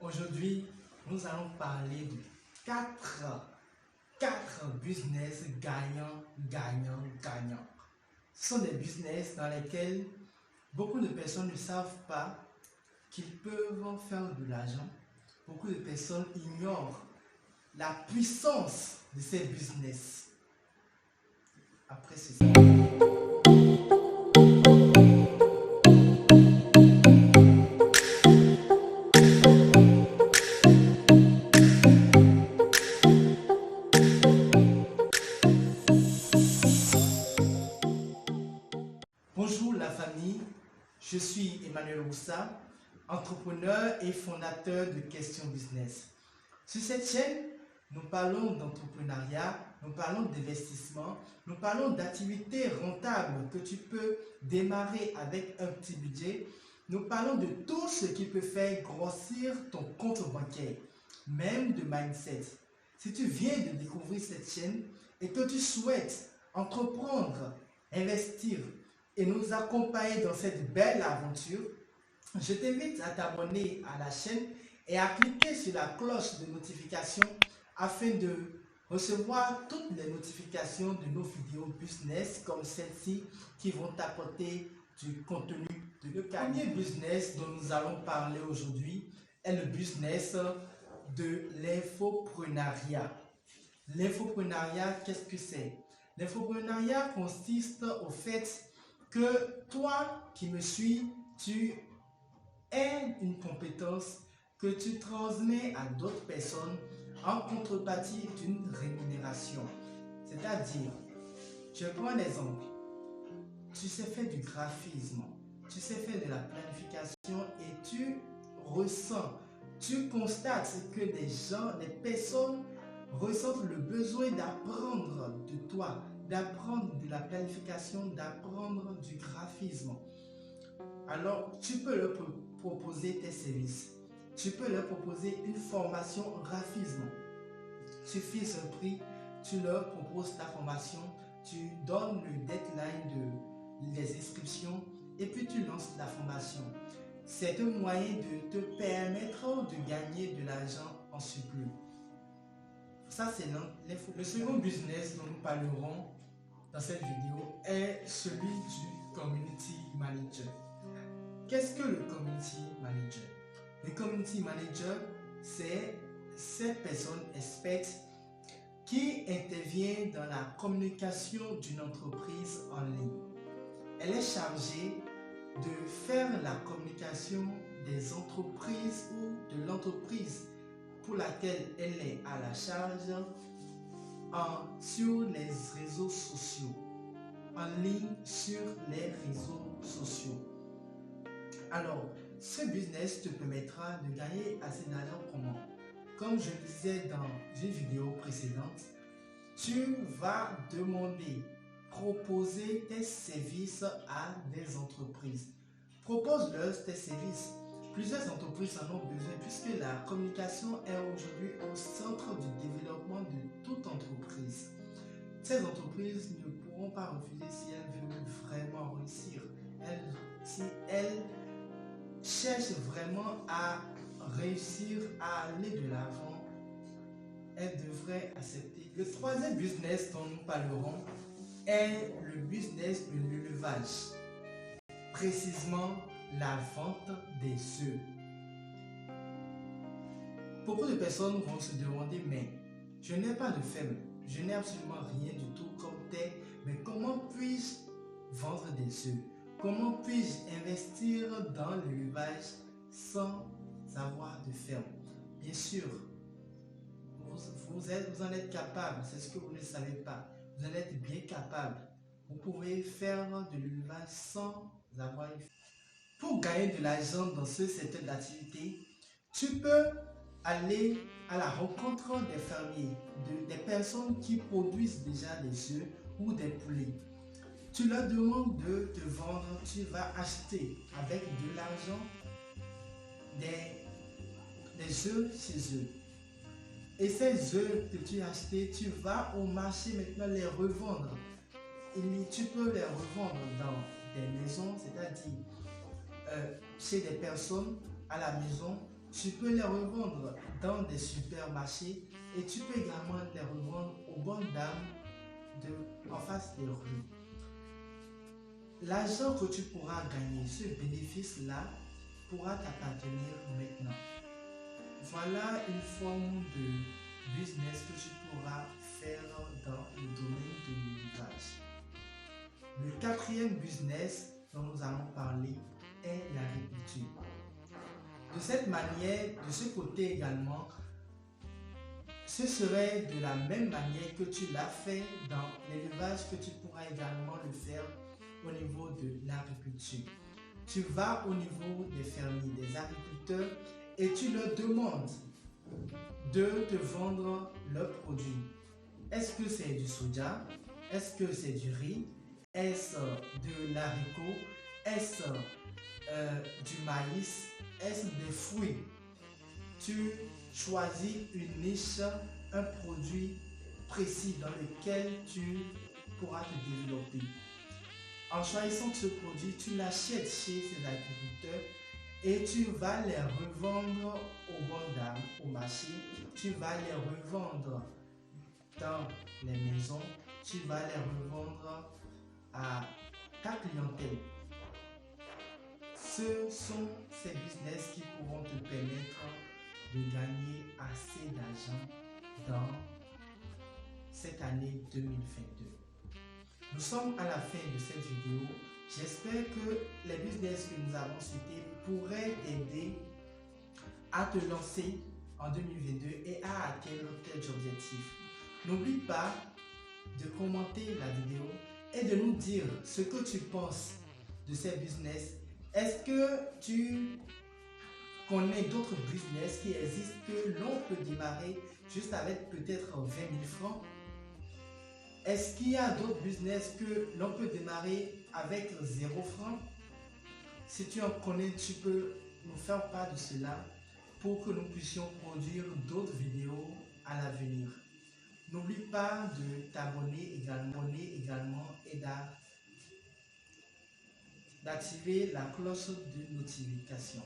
Aujourd'hui, nous allons parler de quatre business gagnants. Ce sont des business dans lesquels beaucoup de personnes ne savent pas qu'ils peuvent faire de l'argent. Beaucoup de personnes ignorent la puissance de ces business. Après ceci. Bonjour la famille, je suis Emmanuel Roussa, entrepreneur et fondateur de Question Business. Sur cette chaîne, nous parlons d'entrepreneuriat, nous parlons d'investissement, nous parlons d'activités rentables que tu peux démarrer avec un petit budget. Nous parlons de tout ce qui peut faire grossir ton compte bancaire, même de mindset. Si tu viens de découvrir cette chaîne et que tu souhaites entreprendre, investir et nous accompagner dans cette belle aventure, je t'invite à t'abonner à la chaîne et à cliquer sur la cloche de notification afin de recevoir toutes les notifications de nos vidéos business comme celle-ci qui vont t'apporter du contenu de qualité. Le premier business dont nous allons parler aujourd'hui est le business de l'infoprenariat. L'infoprenariat, qu'est-ce que c'est? L'infoprenariat consiste au fait que toi qui me suis, tu aies une compétence que tu transmets à d'autres personnes en contrepartie d'une rémunération. C'est-à-dire, je prends un exemple, tu sais faire du graphisme, tu sais faire de la planification et tu ressens, tu constates que des personnes ressentent le besoin d'apprendre de toi, d'apprendre de la planification, d'apprendre du graphisme. Alors, tu peux leur proposer tes services. Tu peux leur proposer une formation graphisme. Tu fixes un prix, tu leur proposes ta formation, tu donnes le deadline des inscriptions et puis tu lances la formation. C'est un moyen de te permettre de gagner de l'argent en surplus. Ça, c'est l'info. Le second business dont nous parlerons dans cette vidéo est celui du Community Manager. Qu'est-ce que le Community Manager? Le Community Manager, c'est cette personne experte qui intervient dans la communication d'une entreprise en ligne. Elle est chargée de faire la communication des entreprises ou de l'entreprise pour laquelle elle est à la charge sur les réseaux sociaux, en ligne sur les réseaux sociaux. Alors, ce business te permettra de gagner assez d'argent comment? Comme je le disais dans une vidéo précédente, tu vas proposer tes services à des entreprises. Propose-leur tes services. Plusieurs entreprises en ont besoin puisque la communication est aujourd'hui au centre du développement de toute entreprise. Ces entreprises ne pourront pas refuser si elles veulent vraiment réussir. Si elles cherchent vraiment à réussir, à aller de l'avant, elles devraient accepter. Le troisième business dont nous parlerons est le business de l'élevage. Précisément la vente des œufs. Beaucoup de personnes vont se demander, mais je n'ai pas de ferme, je n'ai absolument rien du tout comme tel, mais comment puis-je vendre des œufs? Comment puis-je investir dans l'élevage sans avoir de ferme? Bien sûr, vous en êtes capable, c'est ce que vous ne savez pas. Vous en êtes bien capable. Vous pouvez faire de l'élevage sans avoir une ferme. Pour gagner de l'argent dans ce secteur d'activité, tu peux aller à la rencontre des fermiers, des personnes qui produisent déjà des œufs ou des poulets. Tu leur demandes de te vendre, tu vas acheter avec de l'argent des œufs chez eux. Et ces œufs que tu as achetés, tu vas au marché maintenant les revendre. Tu peux les revendre dans des maisons, c'est-à-dire chez des personnes à la maison Tu peux les revendre dans des supermarchés et tu peux également les revendre aux bonnes dames en face des rues. L'argent que tu pourras gagner, ce bénéfice-là, pourra t'appartenir maintenant. Voilà une forme de business que tu pourras faire dans le domaine de l'élevage. Le quatrième business dont nous allons parler est l'agriculture. De cette manière, de ce côté également, ce serait de la même manière que tu l'as fait dans l'élevage que tu pourras également le faire au niveau de l'agriculture. Tu vas au niveau des fermiers, des agriculteurs et tu leur demandes de te vendre leurs produits. Est-ce que c'est du soja? Est-ce que c'est du riz? Est-ce de l'haricot? Est-ce du maïs? Est-ce des fruits? Tu choisis une niche, un produit précis dans lequel tu pourras te développer. En choisissant ce produit, tu l'achètes chez ces agriculteurs et tu vas les revendre aux bonnes dames au marché. Tu vas les revendre dans les maisons. Tu vas les revendre à ta clientèle. Ce sont ces business qui pourront te permettre de gagner assez d'argent dans cette année 2022. Nous sommes à la fin de cette vidéo. J'espère que les business que nous avons cités pourraient t'aider à te lancer en 2022 et à atteindre tes objectifs. N'oublie pas de commenter la vidéo et de nous dire ce que tu penses de ces business. Est-ce que tu connais d'autres business qui existent que l'on peut démarrer juste avec peut-être 20 000 francs? Est-ce qu'il y a d'autres business que l'on peut démarrer avec 0 francs? Si tu en connais, tu peux nous faire part de cela pour que nous puissions produire d'autres vidéos à l'avenir. N'oublie pas de t'abonner également et d'activer la cloche de notification.